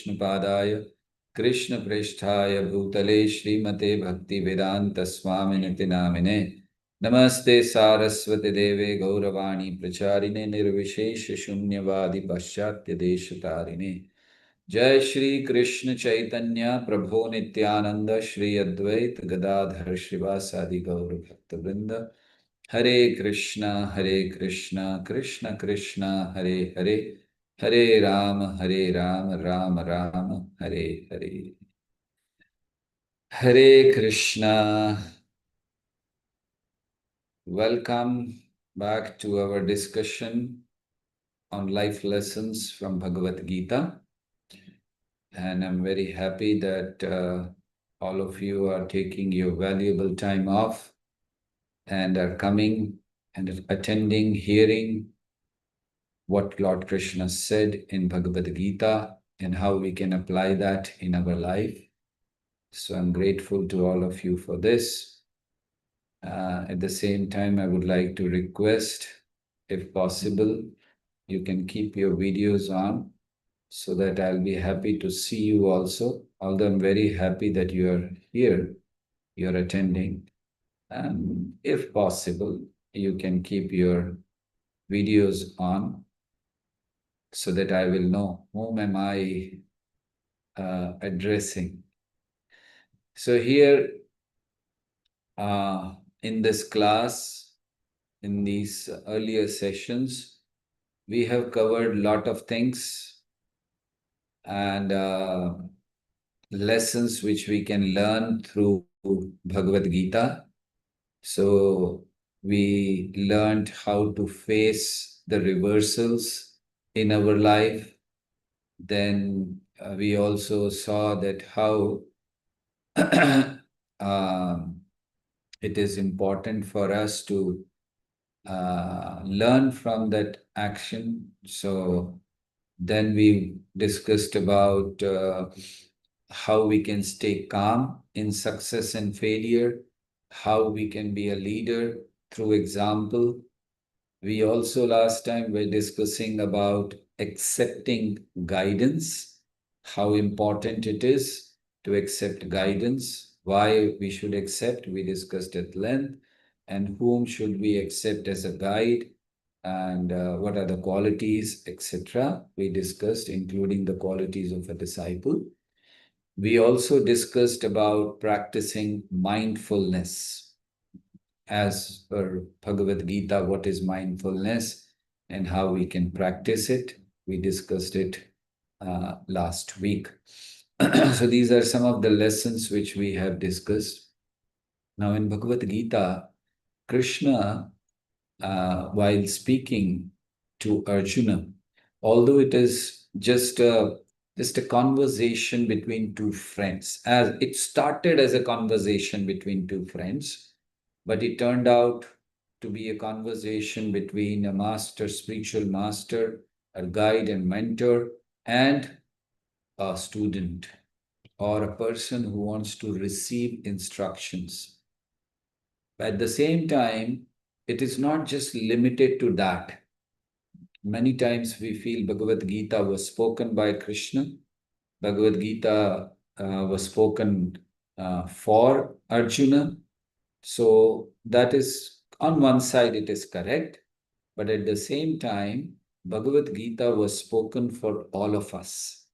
Vishnupadaya Krishna Pristhaya Bhutale Srimate Bhakti Vedanta Swaminiti Namine Namaste Saraswati Deve Gauravani Pracharine Nirvishesha Shunyavadi Paschatya Deshatarine Jai Shri Krishna Chaitanya Prabhu Nityananda Shri Advait Gadadhar Shrivasadi Gaur Bhakta Vrinda Hare Krishna Krishna Krishna Hare Hare Hare Ram Ram Ram Hare Hare Hare Krishna. Welcome back to our discussion on life lessons from Bhagavad Gita. And I'm very happy that all of you are taking your valuable time off and are coming and attending, hearing what Lord Krishna said in Bhagavad Gita and how we can apply that in our life. So I'm grateful to all of you for this. At the same time, I would like to request, if possible, you can keep your videos on so that I'll be happy to see you also. Although I'm very happy that you are here, you're attending. And if possible, you can keep your videos on so that I will know whom am I addressing. So here in this class, in these earlier sessions, we have covered a lot of things and lessons which we can learn through Bhagavad Gita. So we learned how to face the reversals in our life. Then we also saw that how it is important for us to learn from that action. So then we discussed about how we can stay calm in success and failure, how we can be a leader through example. We also last time were discussing about accepting guidance, how important it is to accept guidance, why we should accept, we discussed at length, and whom should we accept as a guide, and what are the qualities, etc. We discussed, including the qualities of a disciple. We also discussed about practicing mindfulness. As per Bhagavad Gita, what is mindfulness and how we can practice it. We discussed it last week. So these are some of the lessons which we have discussed. Now in Bhagavad Gita, Krishna, while speaking to Arjuna, although it is just a conversation between two friends, as it started as a conversation between two friends, but it turned out to be a conversation between a master, spiritual master, a guide and mentor, and a student or a person who wants to receive instructions. At the same time, it is not just limited to that. Many times we feel Bhagavad Gita was spoken by Krishna. Bhagavad Gita was spoken for Arjuna. So that is, on one side, it is correct. But at the same time, Bhagavad Gita was spoken for all of us.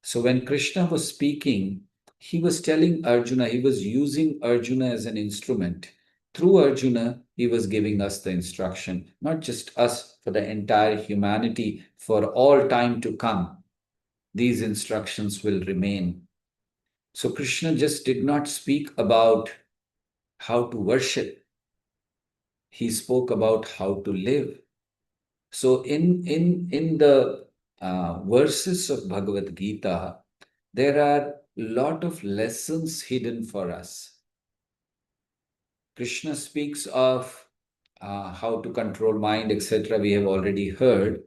So when Krishna was speaking, he was telling Arjuna, he was using Arjuna as an instrument. Through Arjuna, he was giving us the instruction, not just us, for the entire humanity, for all time to come. These instructions will remain. So Krishna just did not speak about how to worship. He spoke about how to live. So in the verses of Bhagavad Gita, there are a lot of lessons hidden for us. Krishna speaks of how to control mind, etc. We have already heard.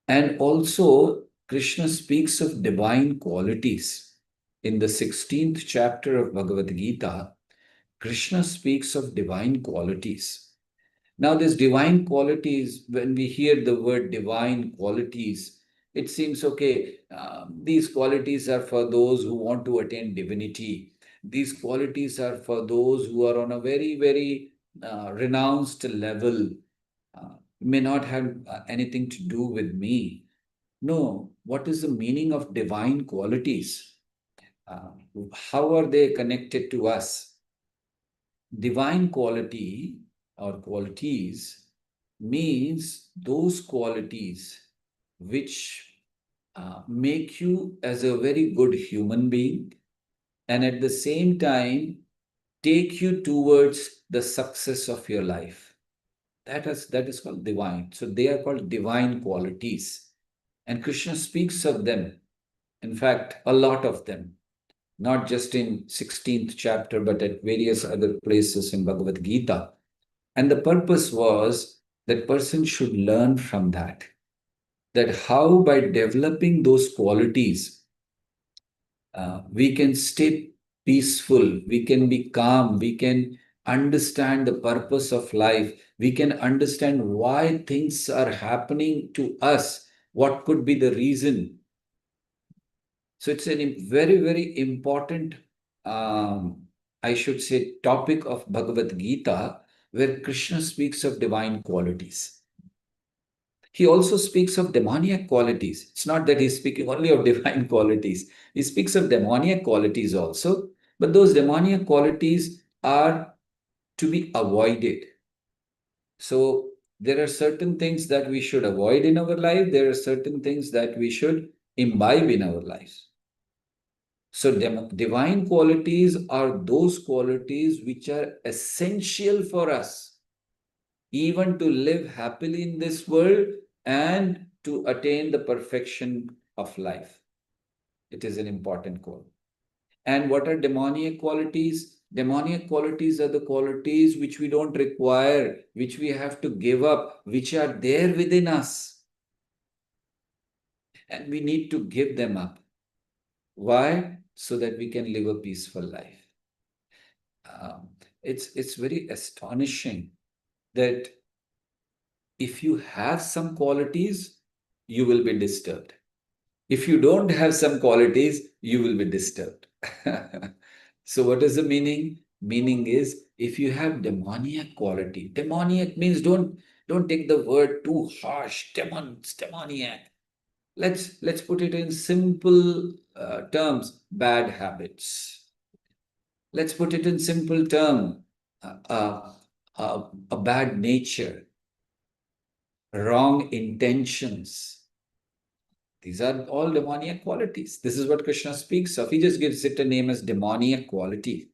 And also, Krishna speaks of divine qualities. In the 16th chapter of Bhagavad Gita, Krishna speaks of divine qualities. Now, these divine qualities, when we hear the word divine qualities, It seems, okay, these qualities are for those who want to attain divinity. These qualities are for those who are on a very, very renounced level. May not have anything to do with me. No, what is the meaning of divine qualities? Uh, how are they connected to us? Divine quality or qualities means those qualities which make you as a very good human being, and at the same time take you towards the success of your life. That is called divine. So they are called divine qualities. And Krishna speaks of them. In fact, a lot of them, not just in 16th chapter, but at various other places in Bhagavad Gita. And the purpose was that person should learn from that how by developing those qualities, we can stay peaceful, we can be calm, we can understand the purpose of life, we can understand why things are happening to us, what could be the reason. So it's a very, very important, I should say, topic of Bhagavad Gita, where Krishna speaks of divine qualities. He also speaks of demoniac qualities. It's not that he's speaking only of divine qualities. He speaks of demoniac qualities also, but those demoniac qualities are to be avoided. So there are certain things that we should avoid in our life. There are certain things that we should imbibe in our lives. So divine qualities are those qualities which are essential for us, even to live happily in this world and to attain the perfection of life. It is an important goal. And what are demoniac qualities? Demoniac qualities are the qualities which we don't require, which we have to give up, which are there within us. And we need to give them up. Why? So that we can live a peaceful life. It's very astonishing that if you have some qualities, you will be disturbed. If you don't have some qualities, you will be disturbed. So what is the meaning? Meaning is if you have demoniac quality, demoniac means don't take the word too harsh. Demoniac. Let's put it in simple terms. Bad habits. Let's put it in simple term. A bad nature, wrong intentions. These are all demoniac qualities. This is what Krishna speaks of. He just gives it a name as demoniac quality.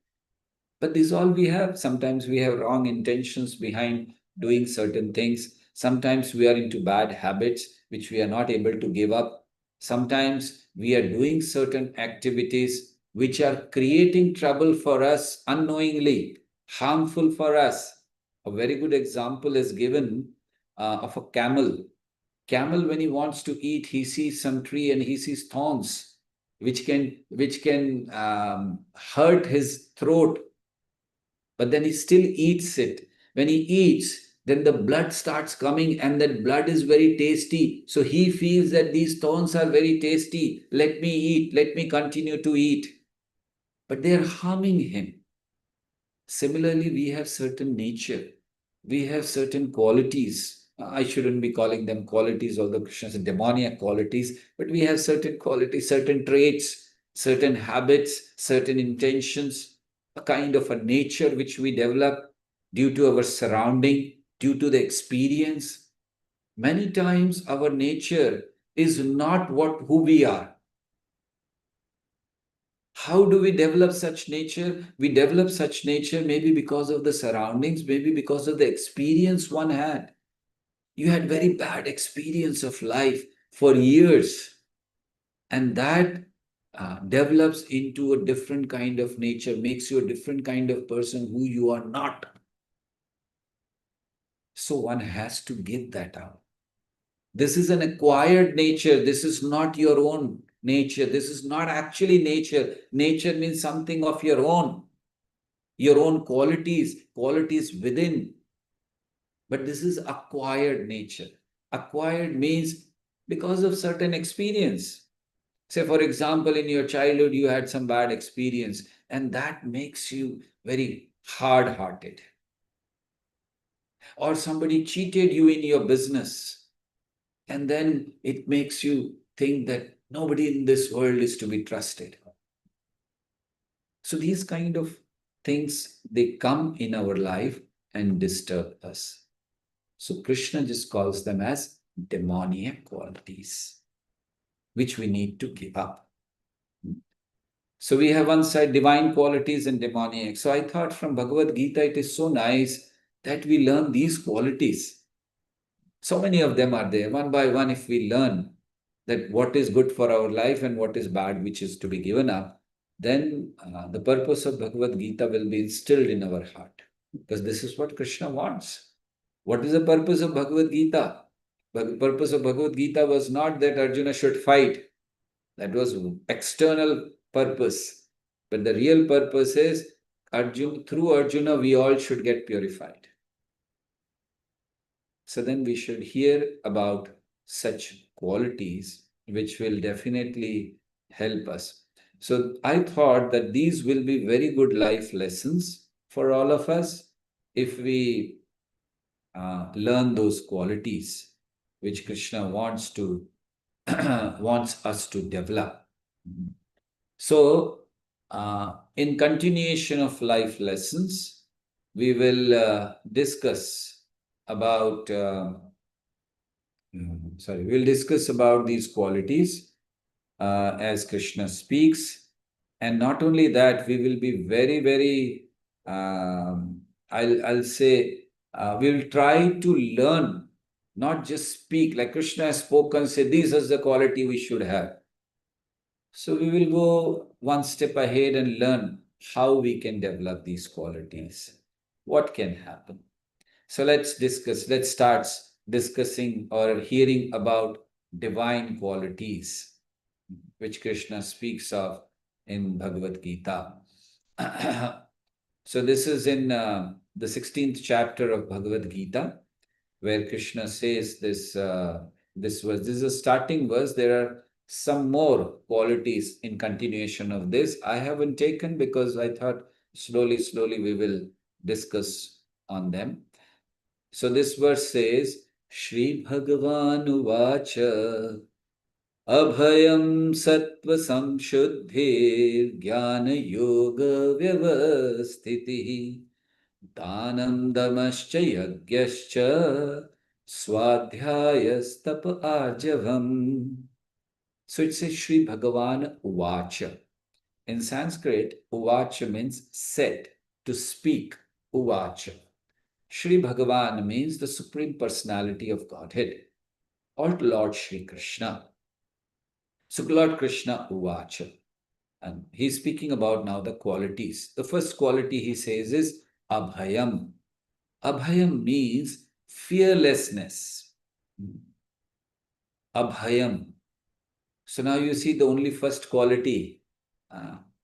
But this is all we have. Sometimes we have wrong intentions behind doing certain things. Sometimes we are into bad habits which we are not able to give up. Sometimes we are doing certain activities which are creating trouble for us unknowingly, harmful for us. A very good example is given of a camel. Camel, when he wants to eat, he sees some tree and he sees thorns which can hurt his throat, but then he still eats it. When he eats, then the blood starts coming, and that blood is very tasty. So he feels that these thorns are very tasty. Let me eat, let me continue to eat. But they are harming him. Similarly, we have certain nature, we have certain qualities. I shouldn't be calling them qualities, although Krishna said demoniac qualities, but we have certain qualities, certain traits, certain habits, certain intentions, a kind of a nature which we develop due to our surrounding, due to the experience. Many times our nature is not who we are. How do we develop such nature? We develop such nature maybe because of the surroundings, maybe because of the experience one had. You had very bad experience of life for years, and that develops into a different kind of nature, makes you a different kind of person who you are not. So one has to give that out. This is an acquired nature. This is not your own nature. This is not actually nature. Nature means something of your own qualities, qualities within. But this is acquired nature. Acquired means Because of certain experience. Say, for example, in your childhood, you had some bad experience, and that makes you very hard hearted. Or somebody cheated you in your business, and then it makes you think that nobody in this world is to be trusted. So these kind of things, they come in our life and disturb us. So Krishna just calls them as demoniac qualities, which we need to give up. So we have one side divine qualities and demoniac. So I thought from Bhagavad Gita, it is so nice that we learn these qualities. So many of them are there. One by one, if we learn that what is good for our life and what is bad, which is to be given up, then the purpose of Bhagavad Gita will be instilled in our heart. Because this is what Krishna wants. What is the purpose of Bhagavad Gita? The purpose of Bhagavad Gita was not that Arjuna should fight. That was external purpose. But the real purpose is Arjuna, through Arjuna, we all should get purified. So then we should hear about such qualities which will definitely help us. So I thought that these will be very good life lessons for all of us if we learn those qualities which Krishna wants to wants us to develop. So, in continuation of life lessons, we will discuss about we'll discuss about these qualities as Krishna speaks, and not only that, we will be very, very. I'll say we'll try to learn, not just speak like Krishna has spoken. Say this is the quality we should have. So we will go one step ahead and learn how we can develop these qualities. What can happen? So let's discuss, let's start discussing or hearing about divine qualities, which Krishna speaks of in Bhagavad Gita. So this is in the 16th chapter of Bhagavad Gita, where Krishna says this verse. This is a starting verse. There are some more qualities in continuation of this. I haven't taken because I thought slowly we will discuss on them. So this verse says, Shri Bhagavan Uvacha Abhayam Sattva Samshuddhir Jnana Yoga Vyavastiti Dhanam Damascha Yagyascha Swadhyayastapa Arjavam. So it says Shri Bhagavan Uvacha. In Sanskrit, Uvacha means said, to speak, Uvacha. Shri Bhagavan means the Supreme Personality of Godhead, or Lord Shri Krishna. So Lord Krishna Uvacha. And he's speaking about now the qualities. The first quality he says is Abhayam. Abhayam means fearlessness. Abhayam. So now you see the only first quality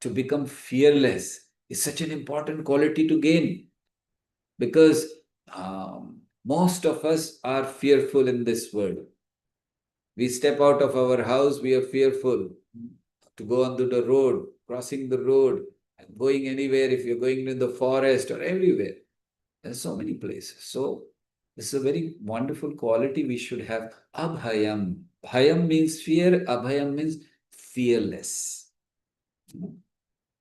to become fearless is such an important quality to gain, because most of us are fearful in this world. We step out of our house, we are fearful to go onto the road, crossing the road, going anywhere, if you're going to the forest or everywhere. There's so many places. So this is a very wonderful quality we should have. Abhayam. Bhayam means fear. Abhayam means fearless.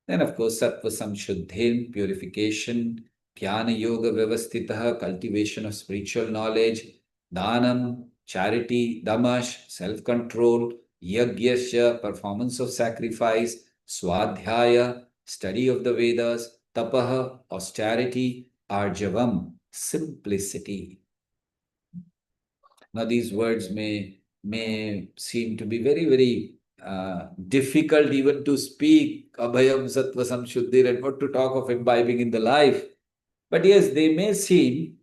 Then, of course, Sattva Samshuddhin, purification, Jnana Yoga Vyavastitaha, cultivation of spiritual knowledge, Dhanam, charity, Damash, self-control, Yagyasya, performance of sacrifice, Swadhyaya, study of the Vedas, Tapaha, austerity, Arjavam, simplicity. Now, these words may seem to be very, very difficult even to speak, Abhayam Sattva Samshuddhir, and what to talk of imbibing in the life. But yes, they may seem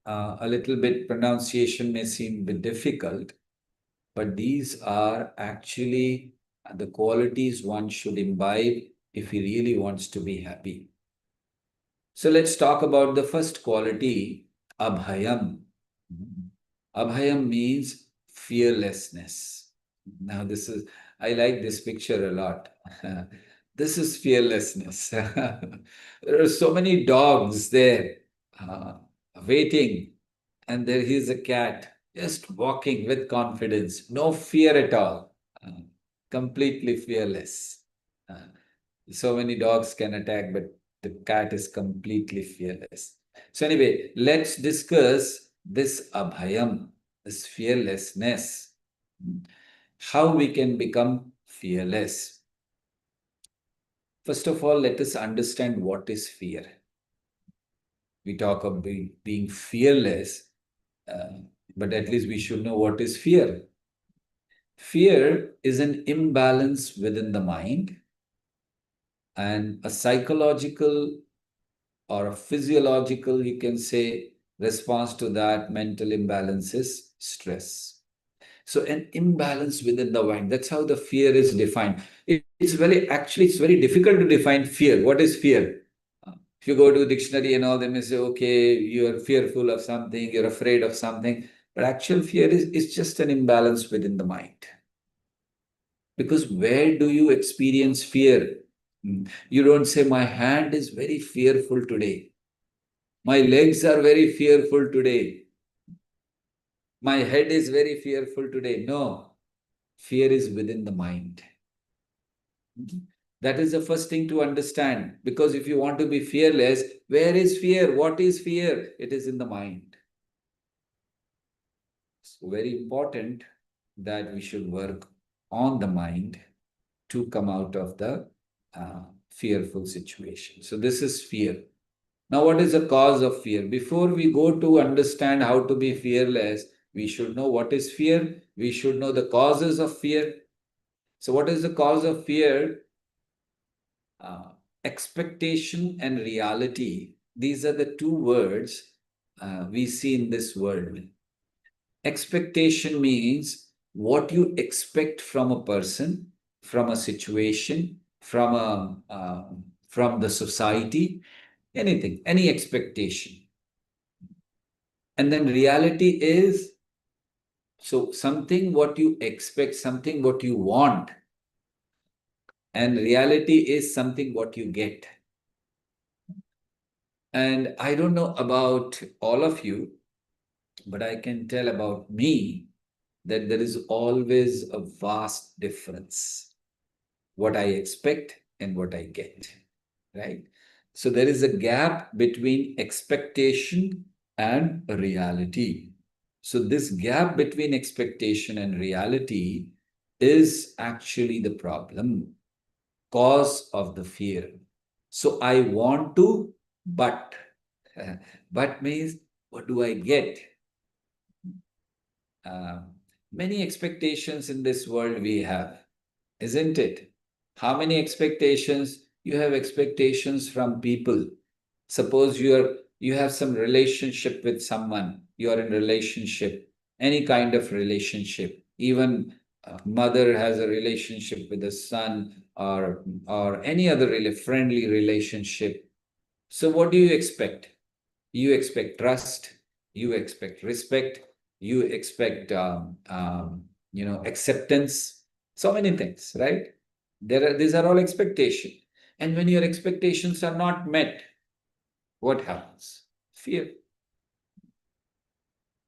a little bit, pronunciation may seem a bit difficult, but these are actually the qualities one should imbibe if he really wants to be happy. So let's talk about the first quality, Abhayam. Abhayam means fearlessness. Now, I like this picture a lot. This is fearlessness. There are so many dogs there uh, waiting, and there is a cat just walking with confidence, no fear at all, completely fearless. Uh, so many dogs can attack, but the cat is completely fearless. So, anyway, let's discuss this abhayam, this fearlessness, how we can become fearless. First of all, let us understand what is fear. We talk of being fearless, uh, but at least we should know what is fear. Fear is an imbalance within the mind, and a psychological or a physiological, you can say, response to that mental imbalance is stress. So an imbalance within the mind. That's how the fear is defined. It's very difficult to define fear. What is fear? If you go to a dictionary and all, they may say, okay, you're fearful of something, you're afraid of something. But actual fear is just an imbalance within the mind. Because where do you experience fear? You don't say, my hand is very fearful today. My legs are very fearful today. My head is very fearful today. No, fear is within the mind. That is the first thing to understand. Because if you want to be fearless, where is fear? What is fear? It is in the mind. So, very important that we should work on the mind to come out of the fearful situation. So, this is fear. Now, what is the cause of fear? Before we go to understand how to be fearless, we should know what is fear. We should know the causes of fear. So, what is the cause of fear? Uh, Expectation and reality. These are the two words we see in this world. Expectation means what you expect from a person, from a situation, from the society, anything, any expectation. And then reality is so something what you expect, something what you want, and reality is something what you get. And I don't know about all of you, but I can tell about me that there is always a vast difference what I expect and what I get, right? So there is a gap between expectation and reality. So this gap between expectation and reality is actually the problem, cause of the fear. So I want to, but but means what do I get? Uh, Many expectations in this world we have, isn't it? How many expectations? You have expectations from people. Suppose you have some relationship with someone, you are in relationship, any kind of relationship. Even a mother has a relationship with a son, or any other friendly relationship. So what do you expect? You expect trust, you expect respect, you expect acceptance, so many things, right? These are all expectations. And when your expectations are not met, what happens? Fear.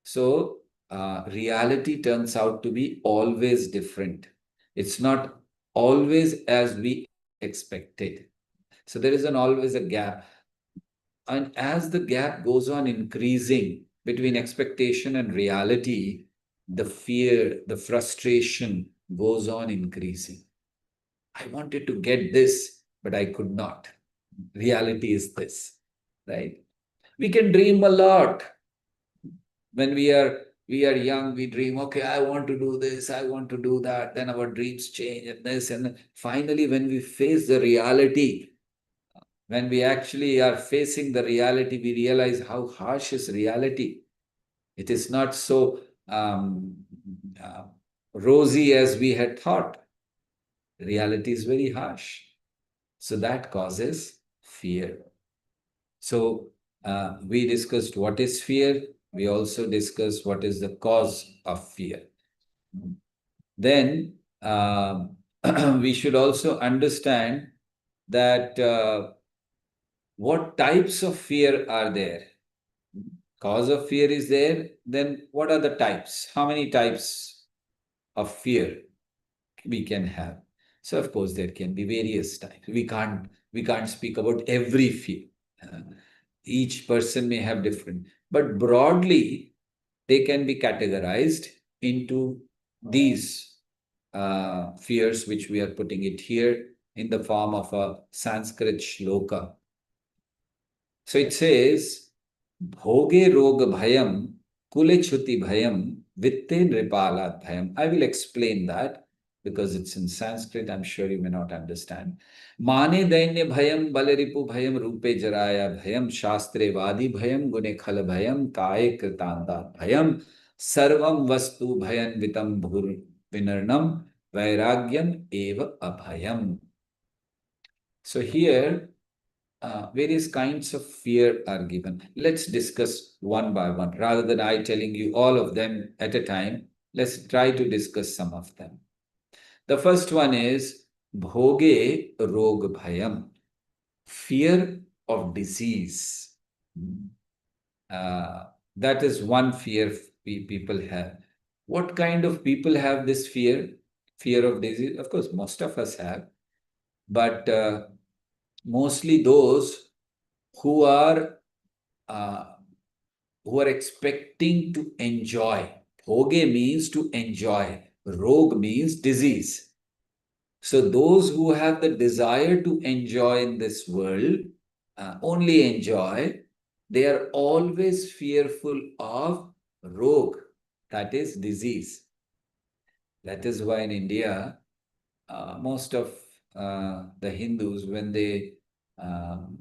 So reality turns out to be always different. It's not always as we expected. So there is always a gap. And as the gap goes on increasing between expectation and reality, the fear, the frustration goes on increasing. I wanted to get this, but I could not. Reality is this, right? We can dream a lot. When we are young, we dream, okay, I want to do this, I want to do that. Then our dreams change and this, and then finally, when we face the reality, when we actually are facing the reality, we realize how harsh is reality. It is not so uh, rosy as we had thought. Reality is very harsh. So that causes fear. So we discussed what is fear. We also discussed what is the cause of fear. Then we should also understand that what types of fear are there. Cause of fear is there, then what are the types? How many types of fear we can have? So of course there can be various types. We can't speak about every fear. Uh, each person may have different, but broadly they can be categorized into these fears, which we are putting it here in the form of a Sanskrit shloka. So it says, Bhoge rog bhayam, kule chuti bhayam, vitte nripalat bhayam. I will explain that because it's in Sanskrit. I'm sure you may not understand. Mane dainya bhayam, balaripu bhayam, rupe jaraya bhayam, shastre vadi bhayam, gune khal bhayam, kaye kritanda bhayam, sarvam vastu bhayan vitam bhur vinarnam, vairagyam eva abhayam. So here various kinds of fear are given. Let's discuss one by one. Rather than I telling you all of them at a time, let's try to discuss some of them. The first one is Bhoge Rog Bhayam, fear of disease. That is one fear people have. What kind of people have this fear? Fear of disease? Of course, most of us have, but mostly those who are uh, who are expecting to enjoy. Bhoge means to enjoy. Rog means disease. So those who have the desire to enjoy in this world, only enjoy, they are always fearful of rog, that is disease. That is why in India, most of the Hindus, when they um,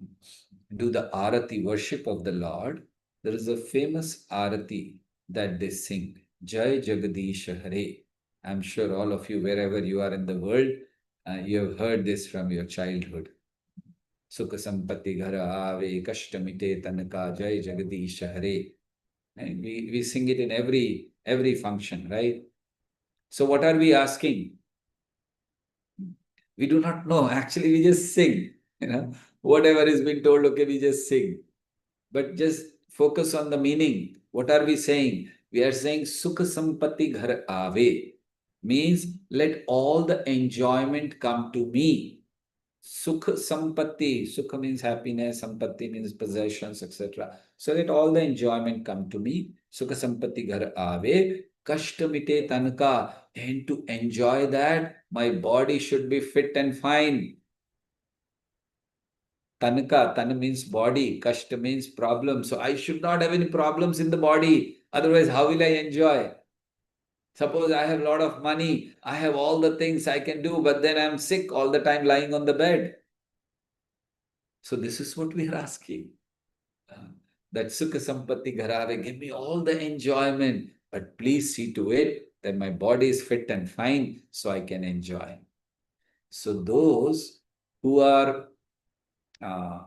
do the arati worship of the Lord, there is a famous arati that they sing, Jai Jagadish Hare. I'm sure all of you, wherever you are in the world, you have heard this from your childhood. Sukha Sampatti Ghara Ave, Kashtamite Tanaka, Jai Jagadish Hare. And we sing it in every function, right? So what are we asking? We do not know. Actually, we just sing. Whatever is being told, okay, we just sing. But just focus on the meaning. What are we saying? We are saying Sukha Sampatti Ghar Ave means let all the enjoyment come to me. Sukha Sampatti. Sukha means happiness, Sampatti means possessions, etc. So let all the enjoyment come to me. Sukha Sampatti Ghar Ave. Kashtamite Tanka. And to enjoy that, my body should be fit and fine. Tanaka, Tana means body, Kashta means problem. So I should not have any problems in the body. Otherwise, how will I enjoy? Suppose I have a lot of money, I have all the things I can do, but then I'm sick all the time lying on the bed. So this is what we are asking. That Sukha Sampatti Gharave, give me all the enjoyment, but please see to it that my body is fit and fine so I can enjoy. So those who are uh,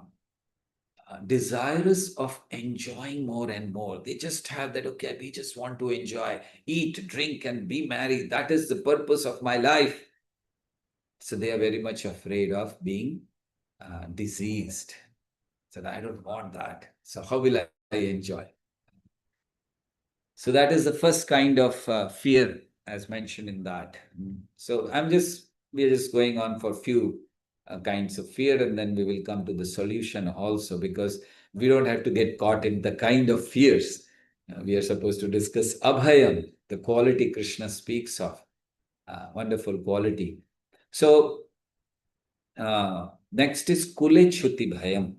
desirous of enjoying more and more. They just have that, okay, we just want to enjoy, eat, drink, and be merry. That is the purpose of my life. So they are very much afraid of being diseased. So I don't want that. So how will I enjoy? So that is the first kind of fear as mentioned in that. So we're just going on for a few kinds of fear, and then we will come to the solution also, because we don't have to get caught in the kind of fears. We are supposed to discuss abhayam, the quality Krishna speaks of, wonderful quality. So next is kule chuti bhayam.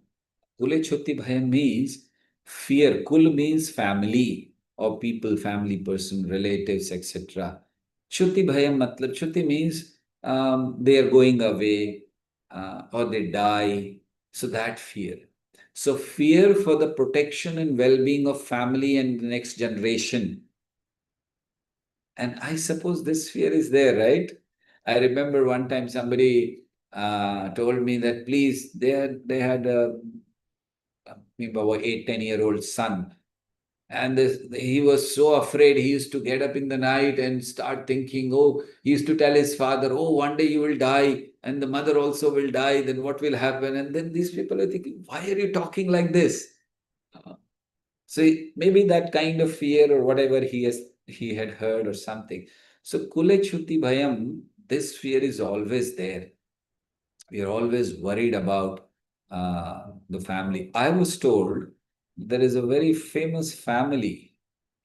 Kule chuti bhayam means fear. Kul means family or people, family person, relatives, etc. Chuti bhayam matlab, chuti means they are going away or they die. So that fear. So fear for the protection and well-being of family and the next generation. And I suppose this fear is there, right? I remember one time somebody told me that they had a maybe about 8, 10-year-old son. And he was so afraid. He used to get up in the night and start thinking, oh, he used to tell his father, oh, one day you will die, and the mother also will die. Then what will happen? And then these people are thinking, why are you talking like this? Uh, So maybe that kind of fear or whatever he had heard or something. So Kule Chuti Bhayam, this fear is always there. We are always worried about the family. I was told there is a very famous family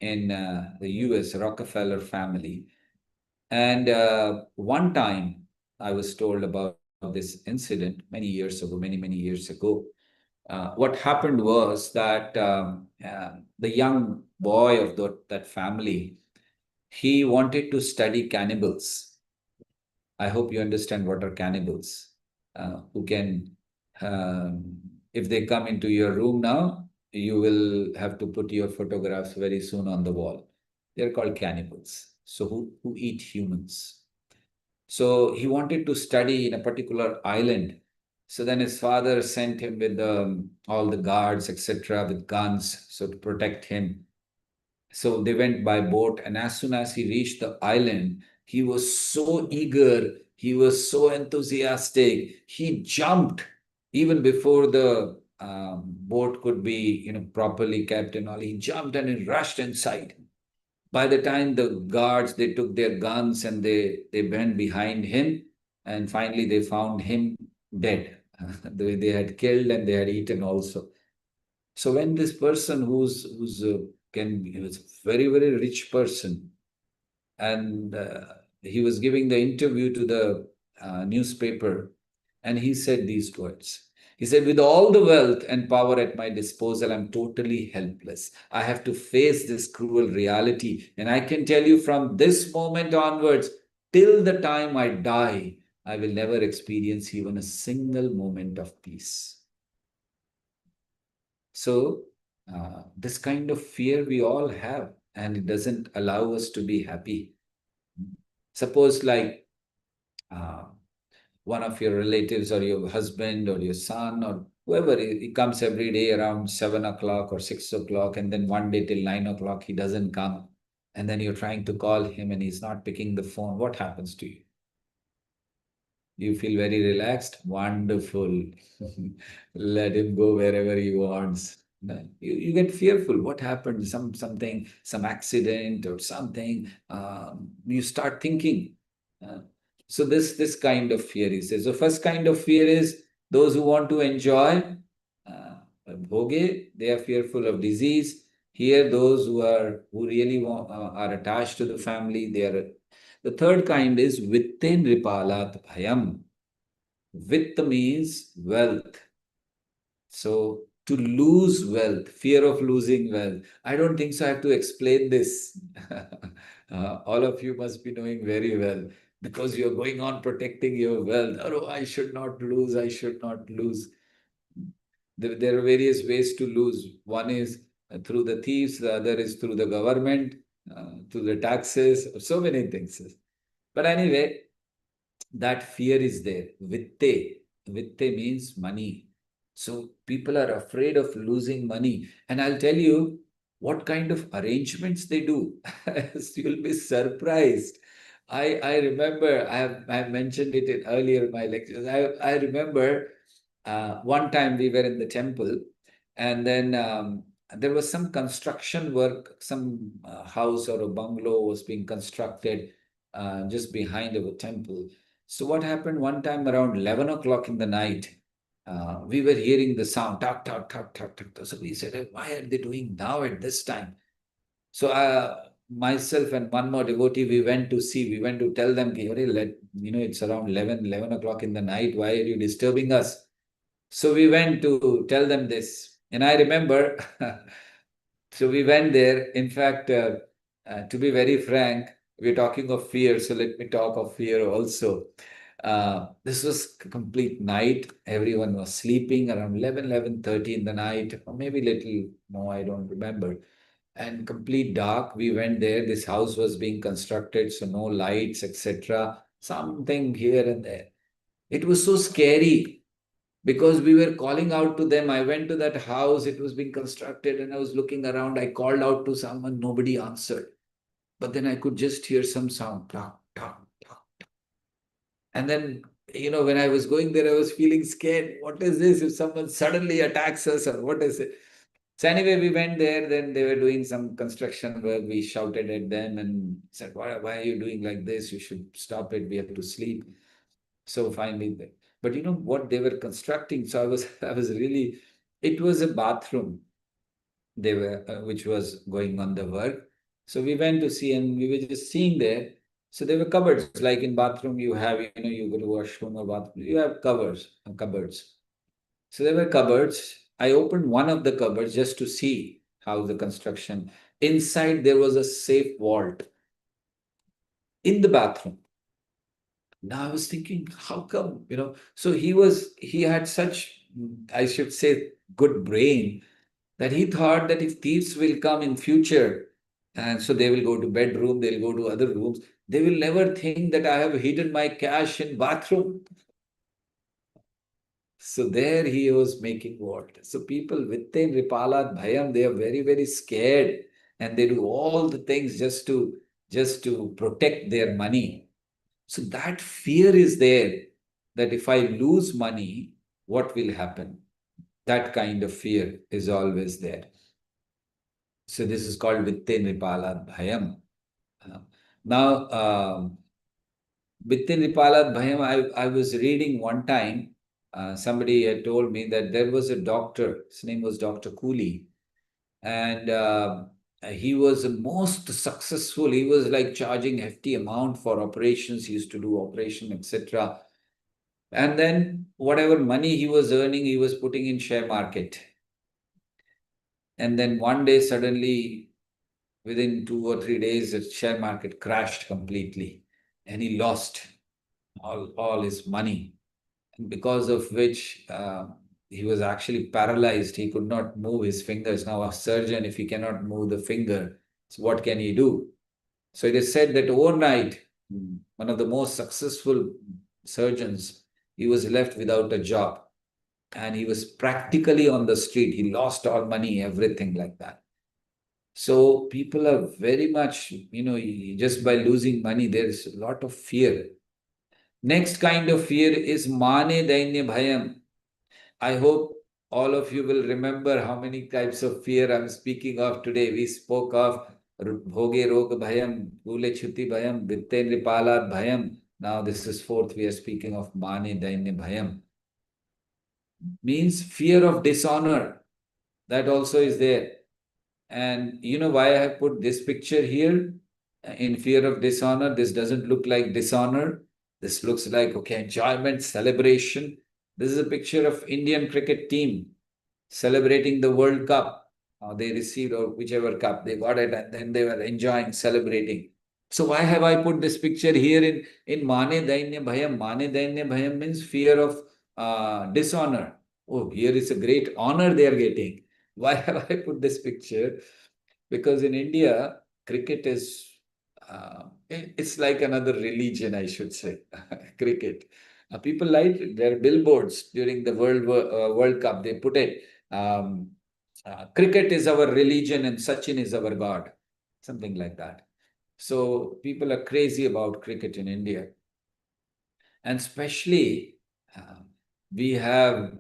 in the US, Rockefeller family. And one time I was told about this incident many years ago, many years ago. What happened was that the young boy of that family, he wanted to study cannibals. I hope you understand what are cannibals, who can, um, if they come into your room now, you will have to put your photographs very soon on the wall. They're called cannibals. So who eat humans. So he wanted to study in a particular island. So then his father sent him with all the guards, etc., with guns, so to protect him. So they went by boat, and as soon as he reached the island, he was so eager, he was so enthusiastic. He jumped even before the boat could be, properly kept and all. He jumped and he rushed inside. By the time the guards, they took their guns and they went behind him, and finally they found him dead. They had killed and they had eaten also. So when this person who's he was a very rich person, and he was giving the interview to the newspaper, and he said these words. He said, with all the wealth and power at my disposal, I'm totally helpless. I have to face this cruel reality. And I can tell you from this moment onwards, till the time I die, I will never experience even a single moment of peace. So, this kind of fear we all have, and it doesn't allow us to be happy. Suppose, like, uh, one of your relatives or your husband or your son or whoever, he comes every day around 7 o'clock or 6 o'clock, and then one day till 9 o'clock he doesn't come, and then you're trying to call him and he's not picking the phone. What happens to you? You feel very relaxed? Wonderful. Let him go wherever he wants. No, you get fearful. What happened? Something, some accident or something. You start thinking. Uh, so this kind of fear is there. So first kind of fear is those who want to enjoy bhoge. They are fearful of disease. Here, those who really are attached to the family, they are. The third kind is vittin ripalat bhayam. Vitt means wealth. So to lose wealth, fear of losing wealth. I don't think so. I have to explain this. All of you must be knowing very well, because you're going on protecting your wealth. Oh, I should not lose. I should not lose. There are various ways to lose. One is through the thieves. The other is through the government, through the taxes. So many things. But anyway, that fear is there. Vitte. Vitte means money. So people are afraid of losing money. And I'll tell you what kind of arrangements they do. You'll be surprised. I remember, I have mentioned it in earlier my lectures. I remember one time we were in the temple, and then there was some construction work, some house or a bungalow was being constructed just behind our temple. So what happened one time around 11 o'clock in the night, we were hearing the sound, talk, talk, talk, talk, talk. So we said, why are they doing now at this time? So myself and one more devotee, we went to see, we went to tell them, it's around 11 o'clock in the night. Why are you disturbing us? So we went to tell them this. And I remember, so we went there. In fact, to be very frank, we're talking of fear. So let me talk of fear also. This was complete night. Everyone was sleeping around 11:30 in the night, or maybe little more, I don't remember. And complete dark. We went there. This house was being constructed, so no lights, etc. Something here and there. It was so scary. because we were calling out to them. I went to that house, it was being constructed, and I was looking around. I called out to someone, nobody answered. But then I could just hear some sound. Talk, talk, talk. And then, when I was going there, I was feeling scared. What is this? If someone suddenly attacks us, or what is it? So anyway, we went there. Then they were doing some construction work. We shouted at them and said, why are you doing like this? You should stop it. We have to sleep. So finally, but you know what they were constructing? So I was really, it was a bathroom they were, which was going on the work. So we went to see, and we were just seeing there. So there were cupboards, like in bathroom you have, you go to washroom or bathroom, you have cupboards. So there were cupboards. I opened one of the cupboards just to see how the construction. Inside there was a safe vault in the bathroom. Now I was thinking, how come, So he had such, I should say, good brain, that he thought that if thieves will come in future, and so they will go to bedroom, they'll go to other rooms, they will never think that I have hidden my cash in bathroom. So there he was making what? So people within Ripalat Bhayam, they are very, very scared, and they do all the things just to protect their money. So that fear is there, that if I lose money, what will happen? That kind of fear is always there. So this is called Vitte Nripalat Bhayam. Uh, Now, Vitte Nripalat Bhayam, I was reading one time, somebody had told me that there was a doctor, his name was Dr. Cooley, and he was the most successful. He was like charging hefty amount for operations. He used to do operation, etc. And then whatever money he was earning, he was putting in share market. And then one day, suddenly, within 2 or 3 days, the share market crashed completely, and he lost all his money. And because of which he was actually paralyzed. He could not move his fingers. Now, a surgeon, if he cannot move the finger, so what can he do? So it is said that overnight, one of the most successful surgeons, he was left without a job, and he was practically on the street. He lost all money, everything like that. So people are very much, just by losing money, there's a lot of fear. Next kind of fear is Mane Dainya Bhayam. I hope all of you will remember how many types of fear I'm speaking of today. We spoke of Bhoge Rog Bhayam, Pule Chuti Bhayam, Vitte Nripalat Bhayam. Now this is fourth, we are speaking of Mane Dainya Bhayam. Means fear of dishonor. That also is there. And you know why I have put this picture here? In fear of dishonor, this doesn't look like dishonor. This looks like, okay, enjoyment, celebration. This is a picture of Indian cricket team celebrating the World Cup. They received, or whichever cup, they got it, and then they were enjoying, celebrating. So why have I put this picture here in Mane Dainya Bhayam? Mane Dainya Bhayam means fear of dishonor. Oh, here is a great honor they are getting. Why have I put this picture? Because in India, cricket is it's like another religion, I should say. Cricket. People light their billboards during the World Cup. They put it. Cricket is our religion and Sachin is our God, something like that. So people are crazy about cricket in India, and especially uh, we have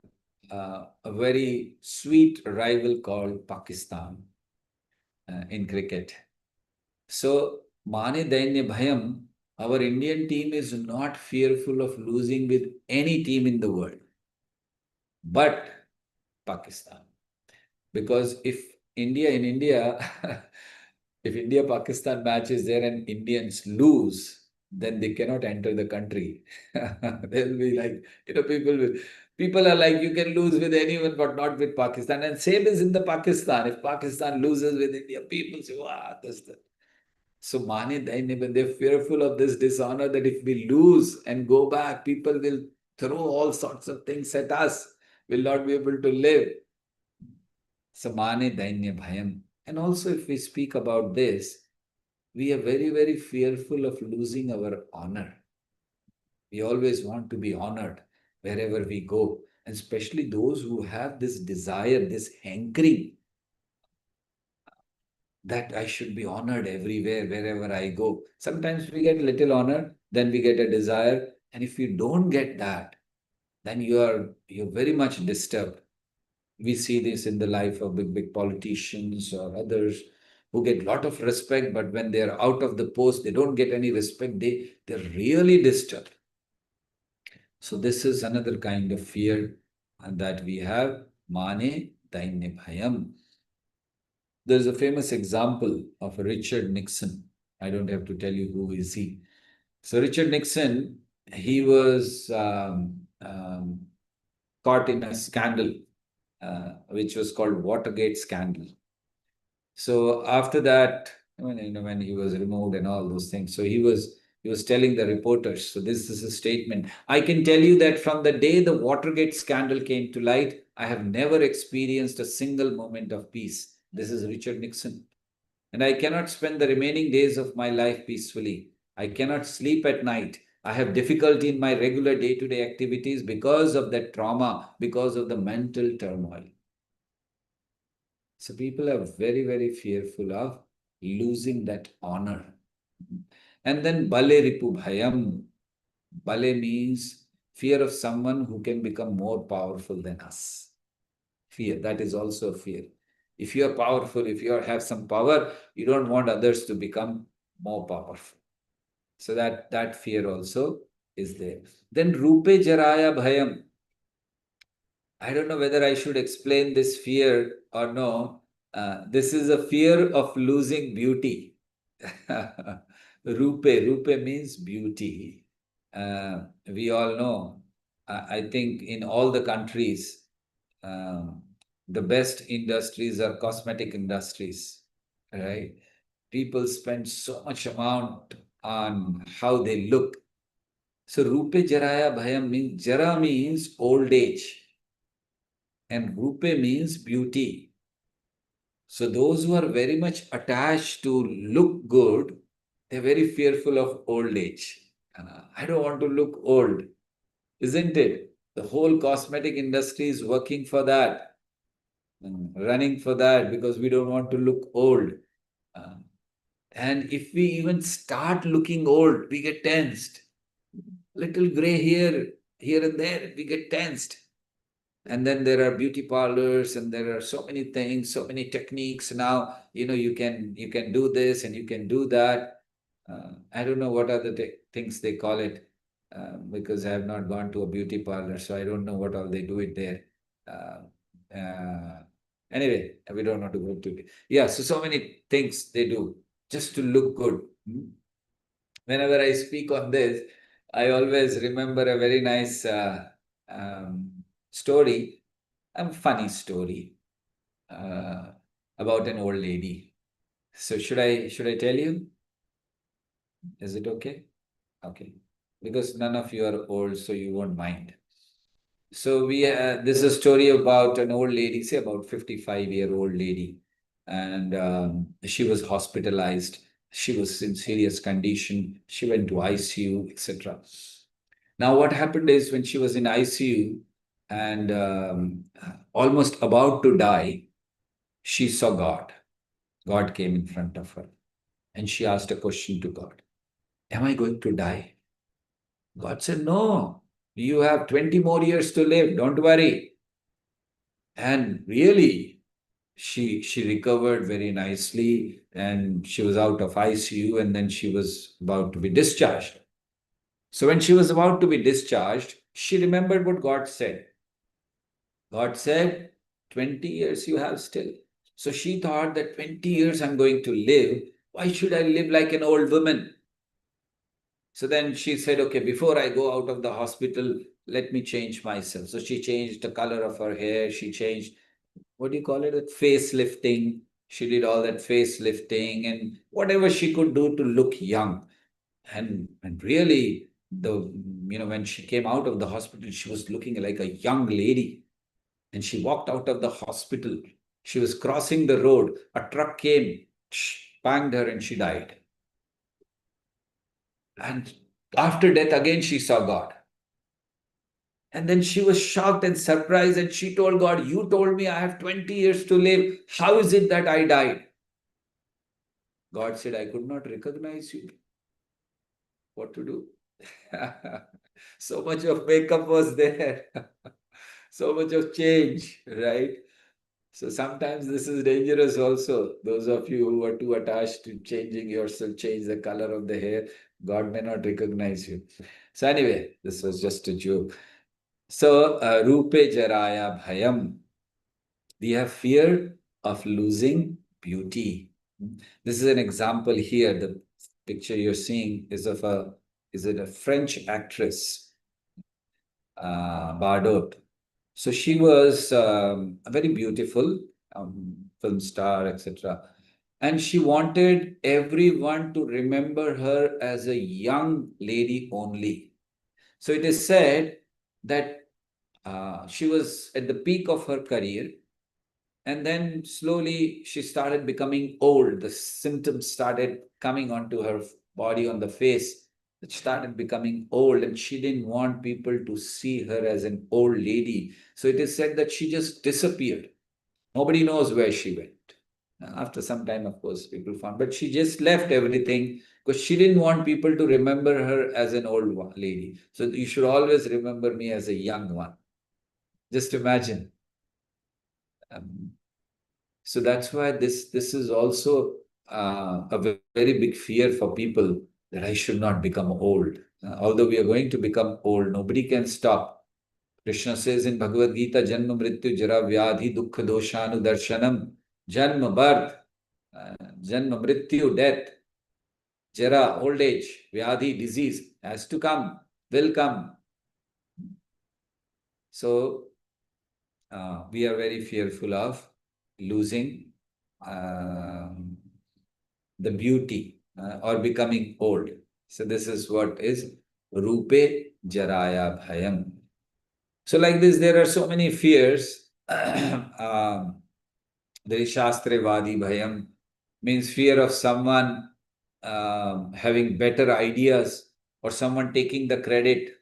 a very sweet rival called Pakistan in cricket. So, Mane Dainya Bhayam, our Indian team is not fearful of losing with any team in the world, but Pakistan. Because if in India, if India Pakistan match is there and Indians lose, then they cannot enter the country. They'll be like, people are like, you can lose with anyone, but not with Pakistan. And same is in the Pakistan. If Pakistan loses with India, people say, wow, that's the. So Mane Daine, they're fearful of this dishonor, that if we lose and go back, people will throw all sorts of things at us, will not be able to live. Samane Dainya Bhayam. And also, if we speak about this, we are very, very fearful of losing our honor. We always want to be honored. wherever we go, and especially those who have this desire, this hankering that I should be honored everywhere, wherever I go. Sometimes we get little honor, then we get a desire, and if you don't get that, then you're very much disturbed. We see this in the life of big politicians or others who get a lot of respect, but when they're out of the post, they don't get any respect. They're really disturbed. So this is another kind of fear that we have. Mane dainya bhayam. There's a famous example of Richard Nixon. I don't have to tell you who is he. So Richard Nixon, he was caught in a scandal, which was called Watergate scandal. So after that, when he was removed and all those things, so he was telling the reporters. So this is a statement. I can tell you that from the day the Watergate scandal came to light, I have never experienced a single moment of peace. This is Richard Nixon. And I cannot spend the remaining days of my life peacefully. I cannot sleep at night. I have difficulty in my regular day to day activities because of that trauma, because of the mental turmoil. So people are very, very fearful of losing that honor. And then Bale Ripu Bhayam. Bale means fear of someone who can become more powerful than us. Fear, that is also a fear. If you are powerful, if you have some power, you don't want others to become more powerful. So that fear also is there. Then Rupe Jaraya Bhayam. I don't know whether I should explain this fear or no. This is a fear of losing beauty. Rupe means beauty. We all know, I think in all the countries, the best industries are cosmetic industries, right? People spend so much amount on how they look. So Rupe Jaraya Bhayam means, Jara means old age and Rupe means beauty. So those who are very much attached to look good, they're very fearful of old age. I don't want to look old, isn't it? The whole cosmetic industry is working for that, running for that because we don't want to look old. Uh, And if we even start looking old, we get tensed. Little gray here and there, we get tensed. And then there are beauty parlors and there are so many things, so many techniques now. You can do this and you can do that. I don't know what are the things they call it, because I have not gone to a beauty parlor, so I don't know what all they do it there. Anyway, we don't want to go to it. Yeah, so many things they do just to look good. Whenever I speak on this, I always remember a very nice story, a funny story uh, about an old lady. So should I tell you? Is it okay? Okay, because none of you are old, so you won't mind. So this is a story about an old lady, say about 55-year-old lady, and she was hospitalized. She was in serious condition. She went to ICU, etc. Now, what happened is when she was in ICU and almost about to die, she saw God. God came in front of her and she asked a question to God. Am I going to die? God said, no, you have 20 more years to live. Don't worry. And really, she recovered very nicely and she was out of ICU and then she was about to be discharged. So when she was about to be discharged, she remembered what God said. God said, 20 years you have still. So she thought that 20 years I'm going to live. Why should I live like an old woman? So then she said, okay, before I go out of the hospital, let me change myself. So she changed the color of her hair. She changed, what do you call it? Facelifting. She did all that facelifting and whatever she could do to look young. And really, when she came out of the hospital, she was looking like a young lady. And she walked out of the hospital. She was crossing the road. A truck came, banged her, and she died. And after death, again, she saw God. And then she was shocked and surprised, and she told God, "You told me I have 20 years to live. How is it that I died?" God said, "I could not recognize you. What to do?" So much of makeup was there, so much of change, right? So sometimes this is dangerous also. Those of you who are too attached to changing yourself, change the color of the hair, God may not recognize you. So anyway, this was just a joke. So, Rupe Jaraya Bhayam. We have fear of losing beauty. This is an example here. The picture you're seeing is of a French actress, Bardot. So she was a very beautiful film star, etc. And she wanted everyone to remember her as a young lady only. So it is said that she was at the peak of her career, and then slowly she started becoming old. The symptoms started coming onto her body, on the face. It started becoming old, and she didn't want people to see her as an old lady. So it is said that she just disappeared. Nobody knows where she went. After some time, of course, people found, but she just left everything because she didn't want people to remember her as an old lady. So you should always remember me as a young one. Just imagine. Um, So that's why this is also a very big fear for people, that I should not become old. Although we are going to become old, nobody can stop. Krishna says in Bhagavad Gita, Janma Mrityu Jara Vyadhi Dukkha Doshanu Darshanam. Janma, birth, Janma Mrityu, death, Jara, old age, Vyadhi, disease, has to come, will come. So we are very fearful of losing the beauty or becoming old. So this is what is Rupe Jaraya Bhayam. So like this, there are so many fears. There is Shastrevadi Bhayam, means fear of someone having better ideas or someone taking the credit.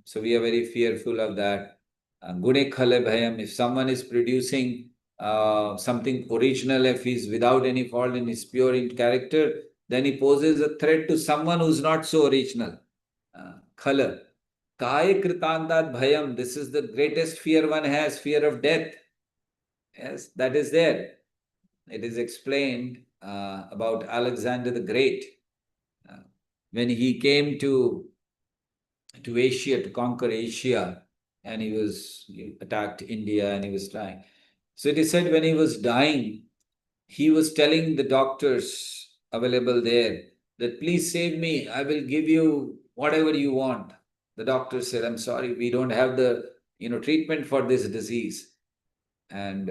So we are very fearful of that. Gune Khale Bhayam, if someone is producing something original, if he's without any fault and is pure in character, then he poses a threat to someone who's not so original. Khala. Kaya Kritantat Bhayam, this is the greatest fear one has, fear of death. Yes, that is there. It is explained about Alexander the Great. Uh, when he came to Asia, to conquer Asia, and he attacked India and he was dying. So it is said when he was dying, he was telling the doctors available there that, please save me, I will give you whatever you want. The doctor said, I'm sorry, we don't have the treatment for this disease. And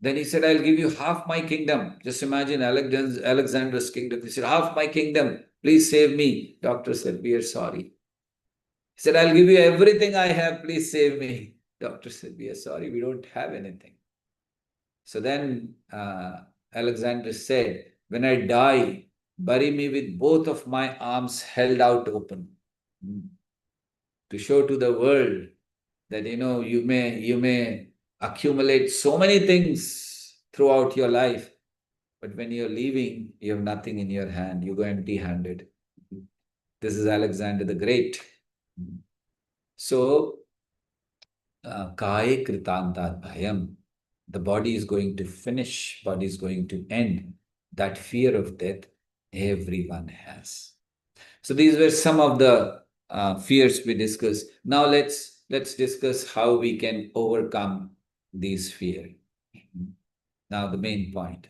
then he said, I'll give you half my kingdom. Just imagine Alexander's kingdom. He said, half my kingdom, please save me. Doctor said, we are sorry. He said, I'll give you everything I have, please save me. Doctor said, we are sorry, we don't have anything. So then Alexander said, when I die, bury me with both of my arms held out open, to show to the world that you may accumulate so many things throughout your life, but when you're leaving, you have nothing in your hand. You go empty-handed. This is Alexander the Great. So, Kaya Kritantat Bhayam. The body is going to finish, body is going to end. That fear of death, everyone has. So these were some of the fears we discussed. Now let's discuss how we can overcome these fear. Now the main point,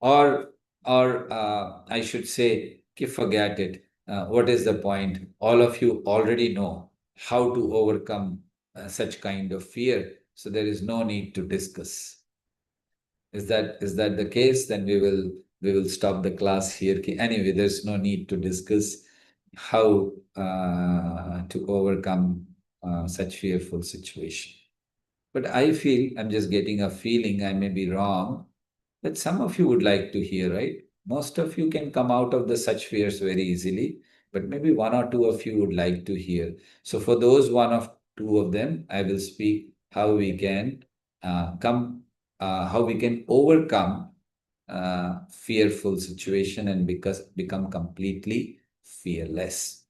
or I should say, forget it. What is the point? All of you already know how to overcome such kind of fear. So there is no need to discuss. Is that the case? Then we will stop the class here. Anyway, there's no need to discuss how to overcome such fearful situation. But I feel, I'm just getting a feeling, I may be wrong, that some of you would like to hear, right? Most of you can come out of the such fears very easily, but maybe one or two of you would like to hear. So for those one of two of them. I will speak how we can how we can overcome fearful situation and become completely fearless.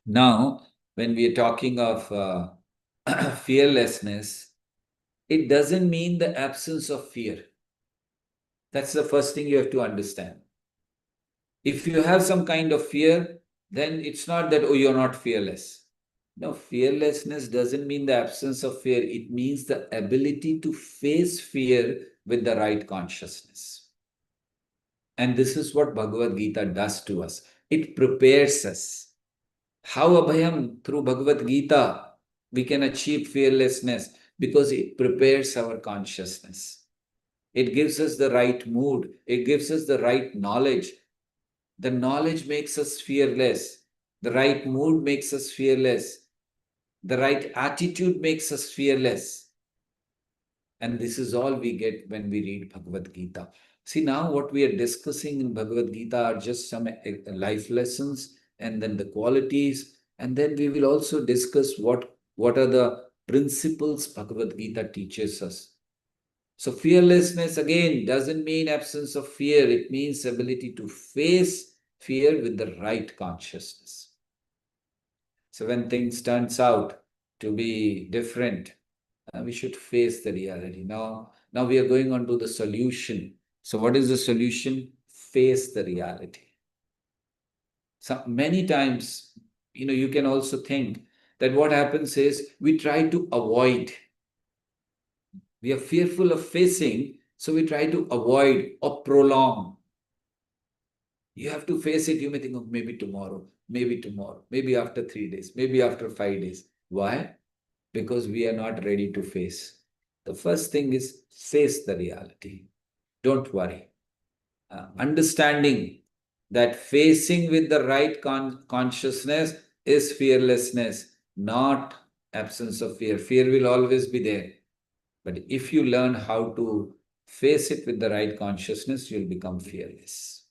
Now, when we are talking of fearlessness, it doesn't mean the absence of fear. That's the first thing you have to understand. If you have some kind of fear, then it's not that, oh, you're not fearless. No, fearlessness doesn't mean the absence of fear. It means the ability to face fear with the right consciousness. And this is what Bhagavad Gita does to us. It prepares us. How, Abhayam, through Bhagavad Gita, we can achieve fearlessness? Because it prepares our consciousness. It gives us the right mood. It gives us the right knowledge. The knowledge makes us fearless. The right mood makes us fearless. The right attitude makes us fearless. And this is all we get when we read Bhagavad Gita. See, now what we are discussing in Bhagavad Gita are just some life lessons and then the qualities. And then we will also discuss what are the principles Bhagavad Gita teaches us. So fearlessness again doesn't mean absence of fear. It means ability to face fear with the right consciousness. So when things turns out to be different, we should face the reality. Now we are going on to the solution. So what is the solution? Face the reality. So many times, you can also think that what happens is we try to avoid. We are fearful of facing, so we try to avoid or prolong. You have to face it. You may think of maybe tomorrow, maybe after 3 days, maybe after 5 days. Why? Because we are not ready to face. The first thing is face the reality. Don't worry. Understanding that facing with the right consciousness is fearlessness, not absence of fear. Fear will always be there. But if you learn how to face it with the right consciousness, you'll become fearless.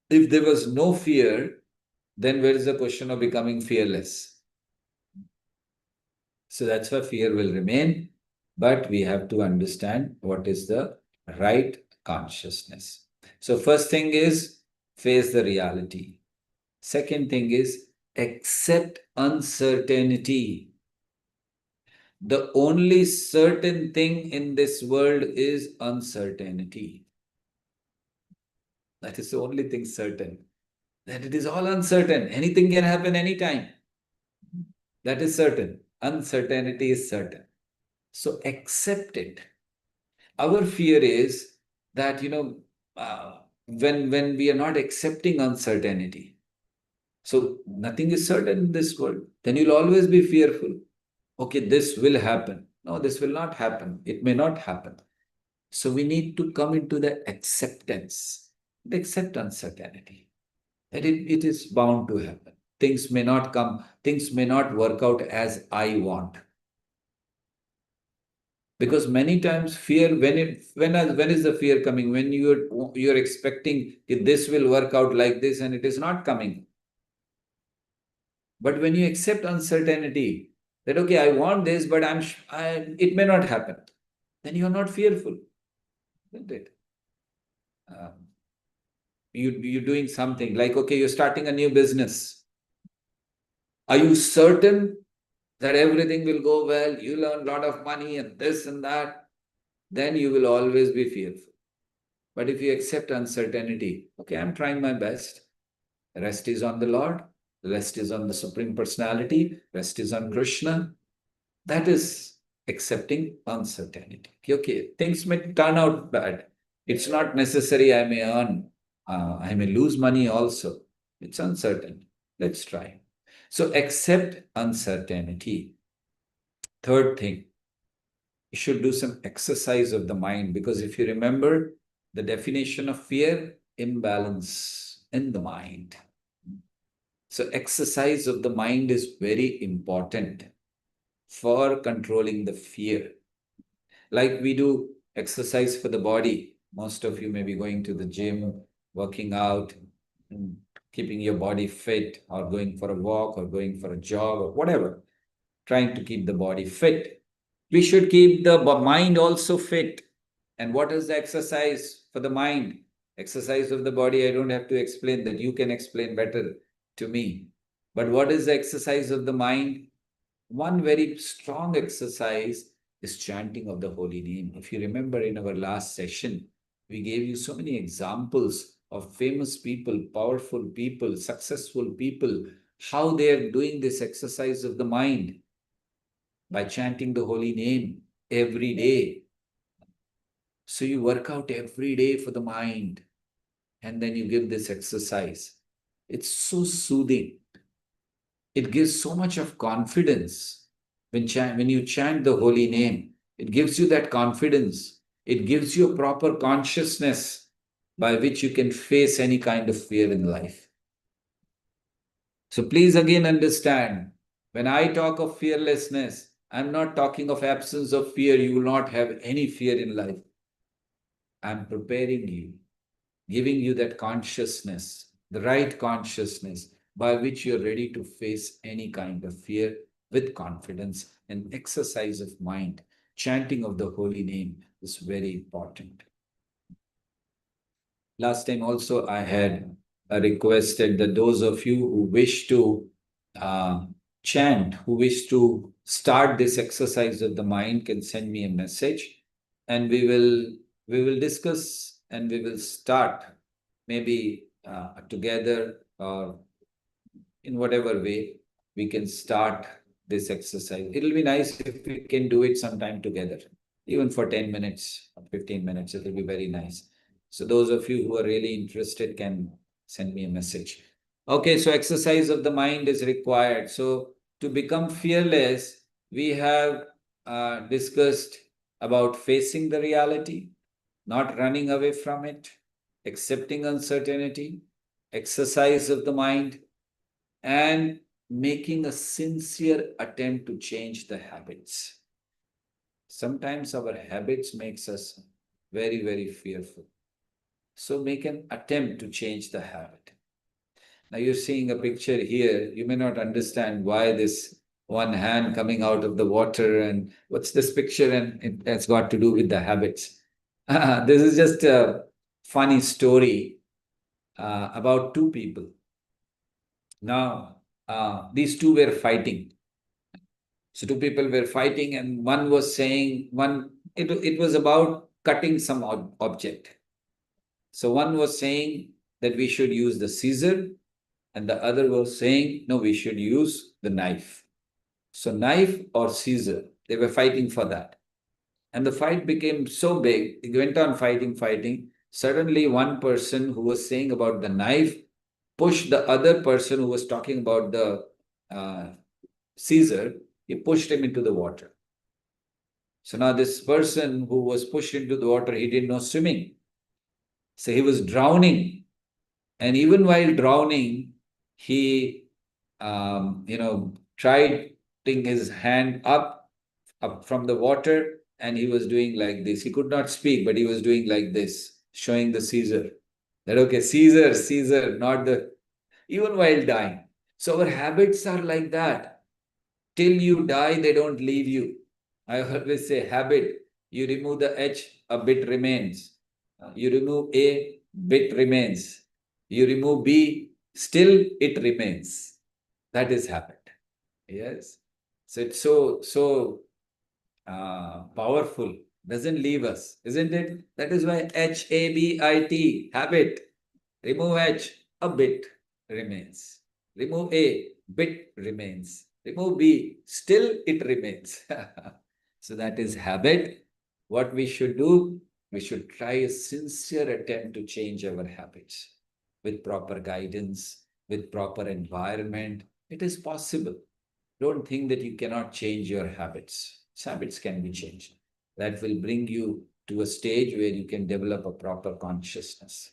If there was no fear, then where is the question of becoming fearless? So that's why fear will remain, but we have to understand what is the right consciousness. So first thing is face the reality. Second thing is accept uncertainty. The only certain thing in this world is uncertainty. That is the only thing certain. That it is all uncertain. Anything can happen anytime. That is certain. Uncertainty is certain. So accept it. Our fear is that, when we are not accepting uncertainty, so nothing is certain in this world, then you'll always be fearful. Okay, this will happen. No, this will not happen. It may not happen. So we need to come into the acceptance, accept uncertainty, that it is bound to happen. Things may not come, things may not work out as I want. Because many times fear, when is the fear coming? When you're expecting this will work out like this and it is not coming. But when you accept uncertainty, that okay, I want this, but it may not happen, then you're not fearful, isn't it? You're doing something like, okay, you're starting a new business. Are you certain that everything will go well? You earn a lot of money and this and that. Then you will always be fearful. But if you accept uncertainty, okay, I'm trying my best. Rest is on the Lord. Rest is on the Supreme Personality. Rest is on Krishna. That is accepting uncertainty. Okay, things may turn out bad. It's not necessary I may earn. I may lose money also. It's uncertain. Let's try. So accept uncertainty. Third thing, you should do some exercise of the mind, because if you remember the definition of fear, imbalance in the mind. So exercise of the mind is very important for controlling the fear. Like we do exercise for the body. Most of you may be going to the gym, working out, keeping your body fit, or going for a walk, or going for a jog, or whatever, trying to keep the body fit. We should keep the mind also fit. And what is the exercise for the mind? Exercise of the body, I don't have to explain that. You can explain better to me. But what is the exercise of the mind? One very strong exercise is chanting of the holy name. If you remember in our last session, we gave you so many examples of famous people, powerful people, successful people, how they are doing this exercise of the mind by chanting the holy name every day. So you work out every day for the mind, and then you give this exercise. It's so soothing. It gives so much of confidence. When you chant the holy name, it gives you that confidence. It gives you a proper consciousness by which you can face any kind of fear in life. So please again understand, when I talk of fearlessness, I'm not talking of absence of fear. You will not have any fear in life. I'm preparing you, giving you that consciousness, the right consciousness by which you're ready to face any kind of fear with confidence. And exercise of mind, chanting of the holy name is very important. Last time also I had requested that those of you who wish to chant, who wish to start this exercise of the mind, can send me a message, and we will discuss, and we will start maybe together, or in whatever way we can start this exercise. It'll be nice if we can do it sometime together, even for 10 minutes or 15 minutes. It'll be very nice. So those of you who are really interested can send me a message. Okay, so exercise of the mind is required. So to become fearless, we have discussed about facing the reality, not running away from it, accepting uncertainty, exercise of the mind, and making a sincere attempt to change the habits. Sometimes our habits makes us very, very fearful. So make an attempt to change the habit. Now you're seeing a picture here. You may not understand why this one hand coming out of the water and what's this picture, and it has got to do with the habits. This is just a funny story about two people. Now, these two were fighting. So two people were fighting, and one was saying, it was about cutting some object. So one was saying that we should use the scissor, and the other was saying, no, we should use the knife. So knife or scissor, they were fighting for that. And the fight became so big, it went on fighting. Suddenly, one person who was saying about the knife pushed the other person who was talking about the Caesar. He pushed him into the water. So now this person who was pushed into the water, he didn't know swimming. So he was drowning. And even while drowning, he, tried putting his hand up from the water, and he was doing like this. He could not speak, but he was doing like this, showing the Caesar. That, okay, Caesar, not the, even while dying. So our habits are like that. Till you die, they don't leave you. I always say habit, you remove the H, a bit remains. You remove A, bit remains. You remove B, still it remains. That is habit. Yes. So it's so powerful. Doesn't leave us, isn't it? That is why HABIT, habit. Remove H, a bit remains. Remove A, bit remains. Remove B, still it remains. So that is habit. What we should do, we should try a sincere attempt to change our habits with proper guidance, with proper environment. It is possible. Don't think that you cannot change your habits. Habits can be changed. That will bring you to a stage where you can develop a proper consciousness.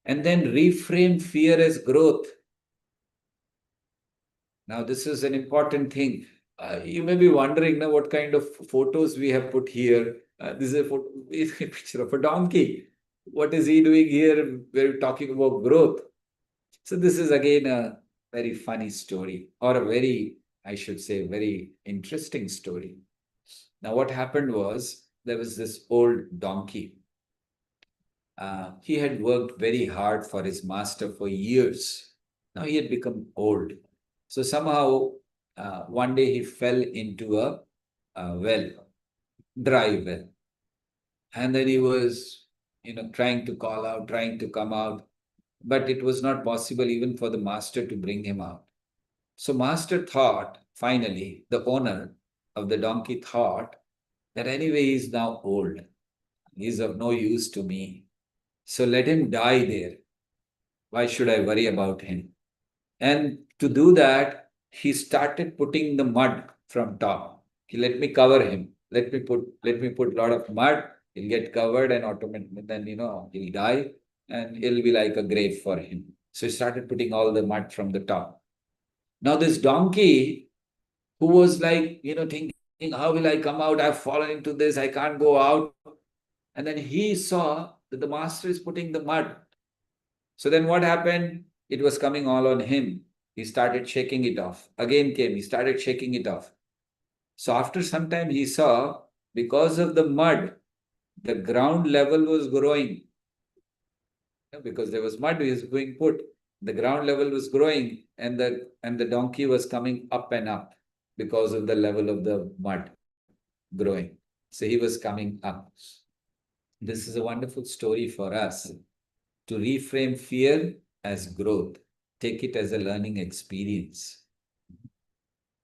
And then reframe fear as growth. Now, this is an important thing. You may be wondering now what kind of photos we have put here. This is a picture of a donkey. What is he doing here? We're talking about growth. So this is again a very funny story, or a very, I should say, very interesting story. Now, what happened was there was this old donkey. He had worked very hard for his master for years. Now he had become old. So somehow, one day he fell into a well, dry well. And then he was, trying to call out, trying to come out, but it was not possible even for the master to bring him out. So master thought, finally, the owner of the donkey thought that anyway he's now old. He's of no use to me. So let him die there. Why should I worry about him? And to do that, he started putting the mud from top. Let me cover him. Let me put a lot of mud. He'll get covered and automatically then he'll die and it'll be like a grave for him. So he started putting all the mud from the top. Now this donkey, who was like, thinking, how will I come out? I've fallen into this, I can't go out. And then he saw that the master is putting the mud. So then what happened? It was coming all on him. He started shaking it off. Again came, he started shaking it off. So after some time, he saw because of the mud, the ground level was growing. Because there was mud, he was being put. The ground level was growing, and the donkey was coming up and up because of the level of the mud growing. So he was coming up. This is a wonderful story for us to reframe fear as growth, take it as a learning experience.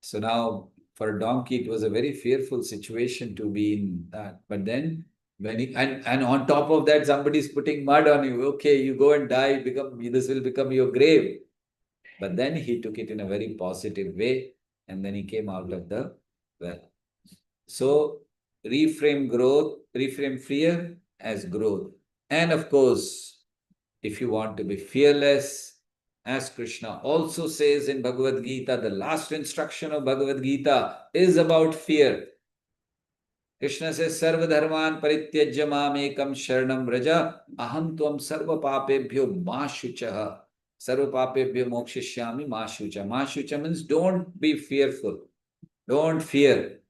So now, for a donkey, it was a very fearful situation to be in that. But then, and on top of that, somebody's putting mud on you. Okay, you go and die. This will become your grave. But then he took it in a very positive way, and then he came out of the well. So reframe fear as growth, and of course, if you want to be fearless, as Krishna also says in Bhagavad Gita, the last instruction of Bhagavad Gita is about fear. Krishna says, Sarva dharman parityajya mamekam sharanam vraja aham tvam sarva papebhyo ma shuchaha. Sarva papebhyo mokshishyami ma shucha. Ma shucha means don't be fearful. Don't fear.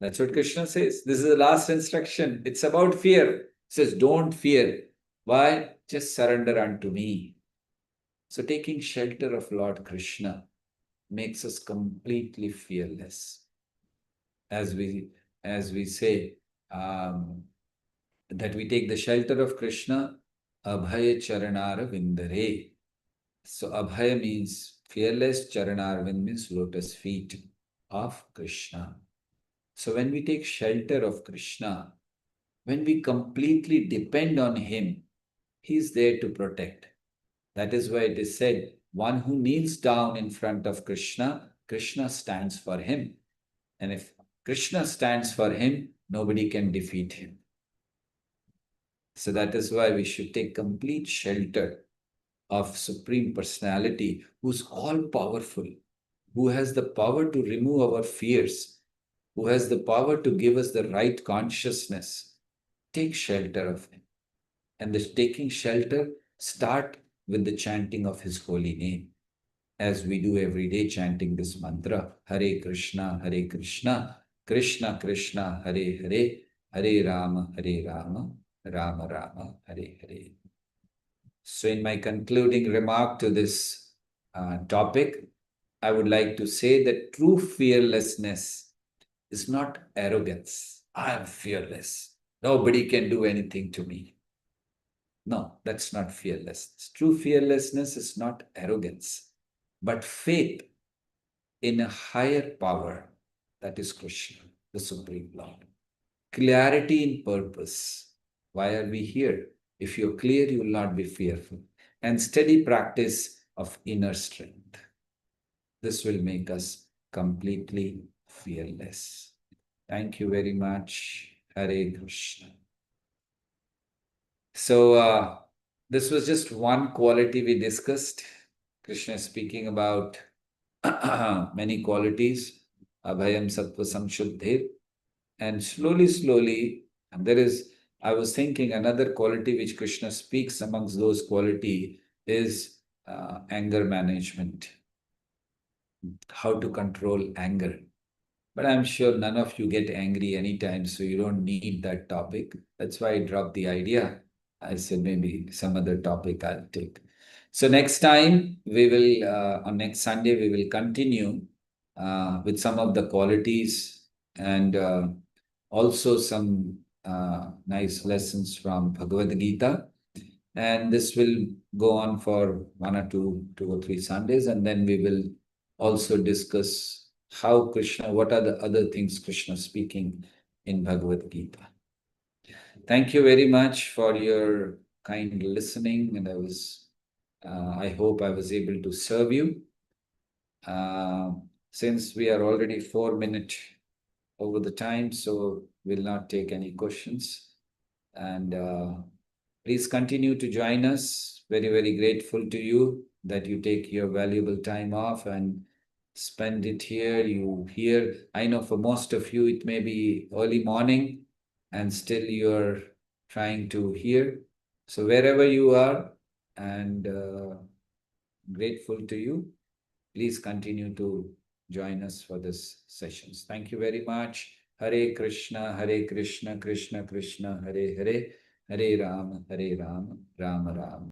That's what Krishna says. This is the last instruction. It's about fear. It says, don't fear. Why? Just surrender unto me. So taking shelter of Lord Krishna makes us completely fearless. As we say, that we take the shelter of Krishna, Abhaya Charanara Vindare. So Abhaya means fearless, Charanarvind means lotus feet of Krishna. So when we take shelter of Krishna, when we completely depend on him, he's there to protect. That is why it is said, one who kneels down in front of Krishna, Krishna stands for him. And if Krishna stands for him, nobody can defeat him. So that is why we should take complete shelter of Supreme Personality, who's all powerful, who has the power to remove our fears, who has the power to give us the right consciousness. Take shelter of him. And this taking shelter, start with the chanting of his holy name, as we do every day, chanting this mantra, Hare Krishna, Krishna Krishna, Hare Hare, Hare Rama, Rama Rama, Hare Hare. So in my concluding remark to this topic, I would like to say that true fearlessness is not arrogance. I am fearless. Nobody can do anything to me. No, that's not fearlessness. True fearlessness is not arrogance, but faith in a higher power, that is Krishna, the Supreme Lord. Clarity in purpose. Why are we here? If you're clear, you will not be fearful. And steady practice of inner strength. This will make us completely fearless. Thank you very much. Hare Krishna. So this was just one quality we discussed. Krishna is speaking about many qualities. Abhayam Sattva Samshuddhir. And slowly, I was thinking another quality which Krishna speaks amongst those quality is anger management, how to control anger. But I'm sure none of you get angry anytime, so you don't need that topic. That's why I dropped the idea. I said maybe some other topic I'll take. So next time we will, on next Sunday, we will continue with some of the qualities and also some nice lessons from Bhagavad Gita. And this will go on for one or two or three Sundays, and then we will also discuss how Krishna, what are the other things Krishna speaking in Bhagavad Gita. Thank you very much for your kind listening, and I hope I was able to serve you. Since we are already 4 minutes over the time, so we'll not take any questions. And please continue to join us. Very, very grateful to you that you take your valuable time off and spend it here. You hear, I know for most of you, it may be early morning and still you're trying to hear. So wherever you are, and grateful to you, please continue to join us for this sessions. Thank you very much. Hare Krishna, Krishna Krishna, Hare Hare, Hare Rama, Rama Rama.